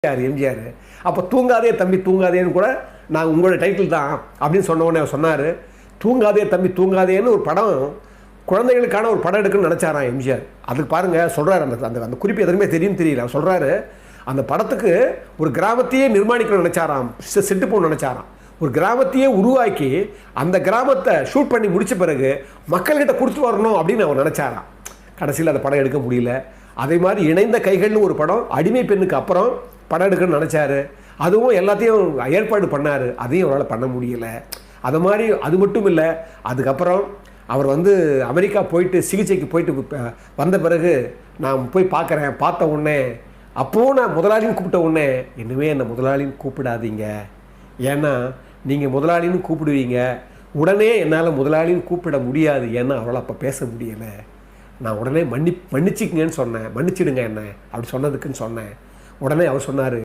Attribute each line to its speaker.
Speaker 1: எம்ஜிஆர். அப்போ தூங்காதே தம்பி தூங்காதேன்னு கூட நான் உங்களோட டைட்டில் தான் அப்படின்னு சொன்ன உடனே அவர் சொன்னார், தூங்காதே தம்பி தூங்காதேன்னு ஒரு படம் குழந்தைகளுக்கான ஒரு படம் எடுக்குன்னு நினச்சாராம் எம்ஜிஆர். அதுக்கு பாருங்கள் சொல்கிறார், அந்த அந்த அந்த குறிப்பு எதுவுமே தெரியும் தெரியல. அவர் சொல்கிறாரு, அந்த படத்துக்கு ஒரு கிராமத்தையே நிர்மாணிக்கணும்னு நினச்சாராம், செட்டு போகணும்னு நினச்சாராம். ஒரு கிராமத்தையே உருவாக்கி அந்த கிராமத்தை ஷூட் பண்ணி முடித்த பிறகு மக்கள்கிட்ட கொடுத்து வரணும் அப்படின்னு அவர் நினச்சாராம். கடைசியில் அந்த படம் எடுக்க முடியல. அதே மாதிரி இணைந்த கைகள்னு ஒரு படம் அடிமை பெண்ணுக்கு அப்புறம் படம் எடுக்கணும்னு நினச்சாரு. அதுவும் எல்லாத்தையும் ஏற்பாடு பண்ணார், அதையும் அவரால் பண்ண முடியலை. அது மாதிரி அது மட்டும் இல்லை, அதுக்கப்புறம் அவர் அமெரிக்கா போயிட்டு சிகிச்சைக்கு போயிட்டு வந்த பிறகு நான் போய் பார்க்குறேன். பார்த்த உடனே அப்போவும் நான் முதலாளின்னு கூப்பிட்ட உடனே, இன்னுமே என்னை முதலாளின்னு கூப்பிடாதீங்க, ஏன்னா நீங்கள் முதலாளின்னு கூப்பிடுவீங்க, உடனே என்னால் முதலாளின்னு கூப்பிட முடியாது, ஏன்னா அவரால் அப்போ பேச முடியலை. நான் உடனே மன்னிச்சுக்குங்கன்னு சொன்னேன், மன்னிச்சிடுங்க என்ன அப்படி சொன்னதுக்குன்னு சொன்னேன். உடனே அவர் சொன்னார்,